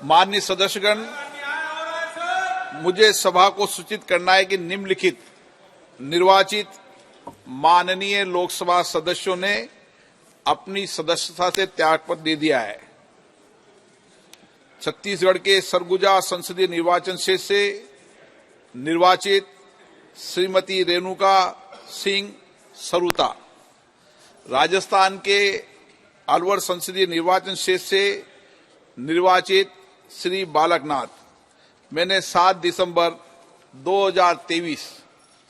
माननीय सदस्यगण, मुझे सभा को सूचित करना है कि निम्नलिखित निर्वाचित माननीय लोकसभा सदस्यों ने अपनी सदस्यता से त्यागपत्र दे दिया है। छत्तीसगढ़ के सरगुजा संसदीय निर्वाचन क्षेत्र से निर्वाचित श्रीमती रेणुका सिंह सरूता, राजस्थान के अलवर संसदीय निर्वाचन क्षेत्र से निर्वाचित श्री बालकनाथ, मैंने 7 दिसंबर 2023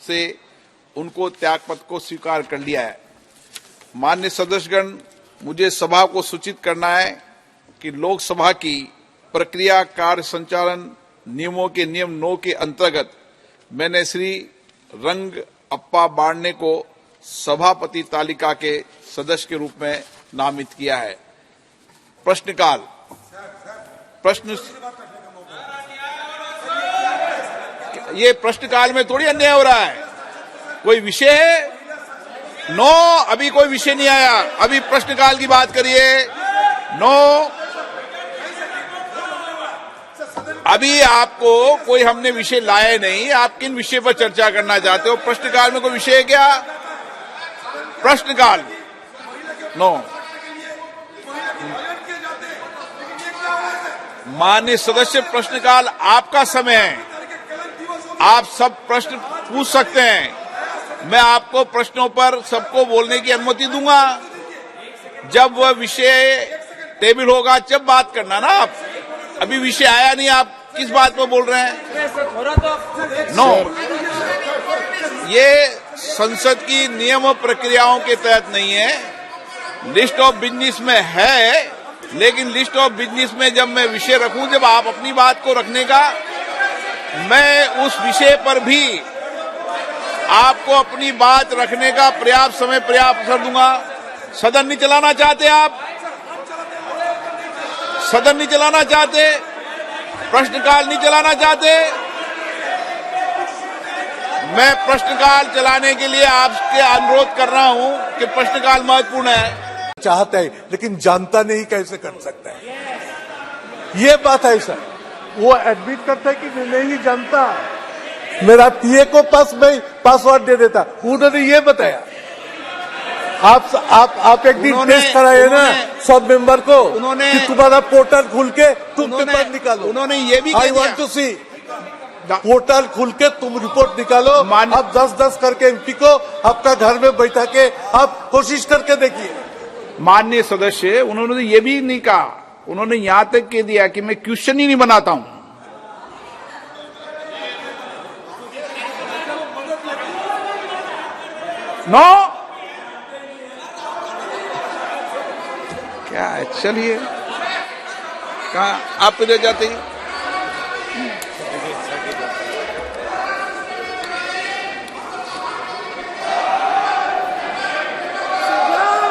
से उनको त्यागपत्र को स्वीकार कर लिया है। माननीय सदस्यगण, मुझे सभा को सूचित करना है कि लोकसभा की प्रक्रिया कार्य संचालन नियमों के नियम 9 के अंतर्गत मैंने श्री रंग अप्पा बाड़ने को सभापति तालिका के सदस्य के रूप में नामित किया है। प्रश्नकाल, ये प्रश्नकाल में थोड़ी अन्याय हो रहा है। कोई विषय है? नो, अभी कोई विषय नहीं आया। अभी प्रश्नकाल की बात करिए। नो, अभी आपको कोई हमने विषय लाया नहीं। आप किन विषय पर चर्चा करना चाहते हो? प्रश्नकाल में कोई विषय है क्या? प्रश्नकाल नो। माननीय सदस्य, प्रश्नकाल आपका समय है, आप सब प्रश्न पूछ सकते हैं। मैं आपको प्रश्नों पर सबको बोलने की अनुमति दूंगा। जब वह विषय टेबल होगा जब बात करना ना। आप अभी विषय आया नहीं, आप किस बात पर बोल रहे हैं? नो, ये संसद की नियम प्रक्रियाओं के तहत नहीं है। लिस्ट ऑफ बिजनेस में है, लेकिन लिस्ट ऑफ बिजनेस में जब मैं विषय रखूं, जब आप अपनी बात को रखने का, मैं उस विषय पर भी आपको अपनी बात रखने का पर्याप्त समय, पर्याप्त अवसर दूंगा। सदन नहीं चलाना चाहते आप? सदन नहीं चलाना चाहते? प्रश्नकाल नहीं चलाना चाहते? मैं प्रश्नकाल चलाने के लिए आपसे अनुरोध कर रहा हूं कि प्रश्नकाल महत्वपूर्ण है। चाहता है लेकिन जानता नहीं कैसे कर सकता है, ये बात है सर। वो एडमिट करता है कि नहीं जानता। मेरा पीए को पासवर्ड दे देता, उन्होंने ये बताया। आप एक दिन टेस्ट कराए ना सब मेंबर को, उन्होंने तुम्हारा पोर्टल खुल के तुम पेपर निकालो। उन्होंने ये भी, I want to see portal खुल के तुम रिपोर्ट निकालो। आप 10-10 करके एमपी को आपका घर में बैठा के आप कोशिश करके देखिए। माननीय सदस्य, उन्होंने ये भी नहीं कहा, उन्होंने यहां तक कह दिया कि मैं क्वेश्चन ही नहीं बनाता हूं। नो, क्या है? चलिए, कहा आप इधर जाते ही।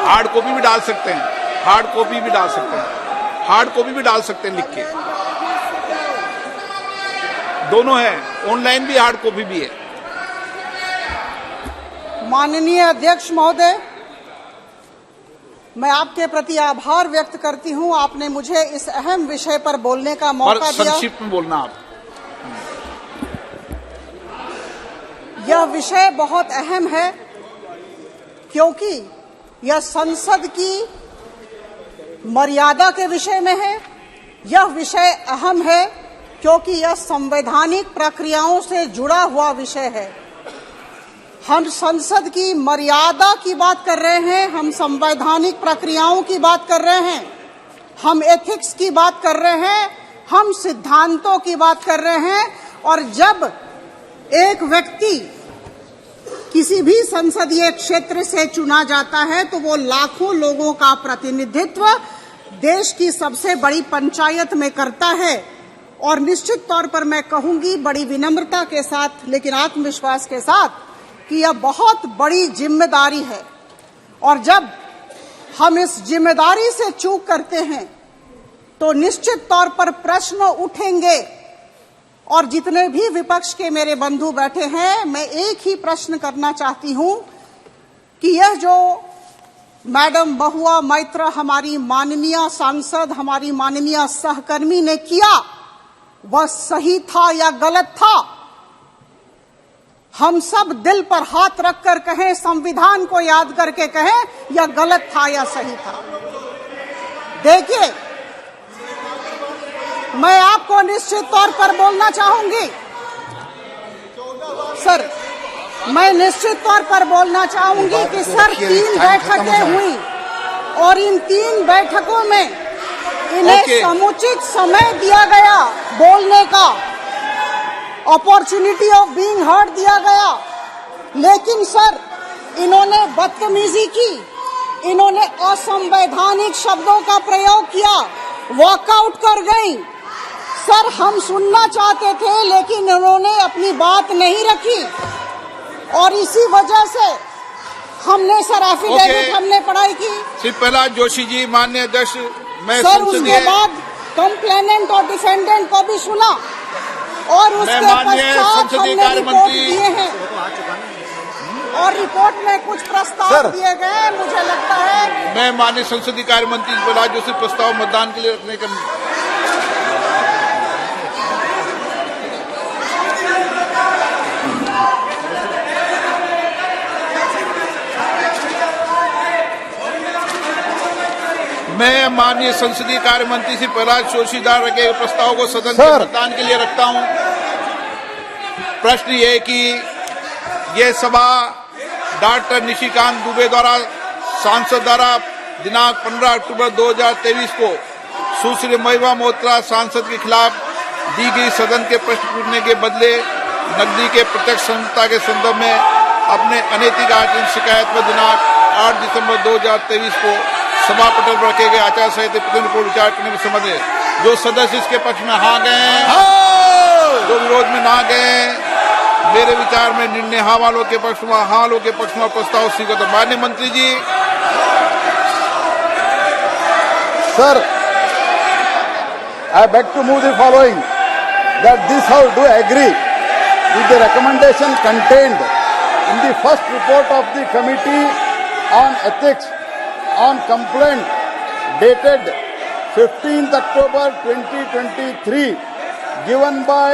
हार्ड कॉपी भी डाल सकते हैं, हार्ड कॉपी भी डाल सकते हैं, हार्ड कॉपी भी डाल सकते हैं लिख के। दोनों है, ऑनलाइन भी हार्ड कॉपी भी है। माननीय अध्यक्ष महोदय, मैं आपके प्रति आभार व्यक्त करती हूं। आपने मुझे इस अहम विषय पर बोलने का मौका दिया। संक्षिप्त में बोलना आप। यह विषय बहुत अहम है क्योंकि यह संसद की मर्यादा के विषय में है। यह विषय अहम है क्योंकि यह संवैधानिक प्रक्रियाओं से जुड़ा हुआ विषय है। हम संसद की मर्यादा की बात कर रहे हैं, हम संवैधानिक प्रक्रियाओं की बात कर रहे हैं, हम एथिक्स की बात कर रहे हैं, हम सिद्धांतों की बात कर रहे हैं। और जब एक व्यक्ति किसी भी संसदीय क्षेत्र से चुना जाता है तो वो लाखों लोगों का प्रतिनिधित्व देश की सबसे बड़ी पंचायत में करता है। और निश्चित तौर पर मैं कहूंगी बड़ी विनम्रता के साथ लेकिन आत्मविश्वास के साथ कि यह बहुत बड़ी जिम्मेदारी है। और जब हम इस जिम्मेदारी से चूक करते हैं तो निश्चित तौर पर प्रश्न उठेंगे। और जितने भी विपक्ष के मेरे बंधु बैठे हैं, मैं एक ही प्रश्न करना चाहती हूं कि यह जो मैडम महुआ मैत्रा हमारी माननीय सांसद, हमारी माननीय सहकर्मी ने किया, वह सही था या गलत था? हम सब दिल पर हाथ रखकर कहें, संविधान को याद करके कहें, या गलत था या सही था? देखिए, मैं आपको निश्चित तौर पर बोलना चाहूंगी सर, मैं निश्चित तौर पर बोलना चाहूंगी कि सर 3 बैठकें हुई और इन 3 बैठकों में इन्हें समुचित समय दिया गया, बोलने का अपॉर्चुनिटी ऑफ बीइंग हर्ड दिया गया। लेकिन सर, इन्होंने बदतमीजी की, इन्होंने असंवैधानिक शब्दों का प्रयोग किया, वॉकआउट कर गई। सर, हम सुनना चाहते थे लेकिन इन्होंने अपनी बात नहीं रखी और इसी वजह से हमने सर एफिडेविट हमने पढ़ाई की। श्री प्रहलाद जोशी जी, माननीय अध्यक्ष, मैं सर उसके बाद कंप्लेनेंट और डिफेंडेंट को भी सुना और उसके पश्चात हमने रिपोर्ट दिए हैं और रिपोर्ट में कुछ प्रस्ताव दिए गए। मुझे लगता है मैं माननीय संसदीय कार्य मंत्री प्रहलाद जोशी प्रस्ताव मतदान के लिए रखने का मैं माननीय संसदीय कार्य मंत्री श्री प्रहलाद जोशी द्वारा रखे गए प्रस्ताव को सदन के मतदान के लिए रखता हूं। प्रश्न ये कि यह सभा डॉक्टर निशिकांत दुबे द्वारा सांसद द्वारा दिनांक 15 अक्टूबर 2023 को सुश्री महिमा मोत्रा सांसद के खिलाफ दी गई सदन के प्रश्न पूछने के बदले नकदी के प्रत्यक्ष संहिता के संदर्भ में अपने अनैतिक आचरण शिकायत पर दिनांक 8 दिसंबर 2023 को सभा पटल पर रखे गए आचार संहिता प्रतिनिधि को विचार करने के संबंध में जो सदस्य इसके पक्ष में हाँ गए, जो विरोध में ना गए, मेरे विचार में निर्णय हाँ वालों के पक्ष में, हाँ वालों के पक्ष में प्रस्ताव स्वीकृत। माननीय मंत्री जी। Sir, I beg to move the following, that this House do agree with the recommendation contained in the first report of the Committee on Ethics on complaint dated 15th October 2023 given by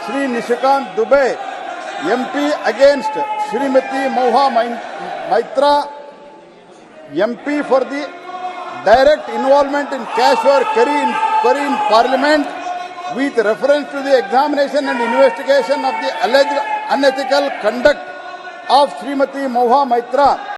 Shri Nishikant Dubey, MP against Shrimati Mohua Maitra, MP for the direct involvement in cash or query in Parliament with reference to the examination and investigation of the alleged unethical conduct of Shrimati Mohua Maitra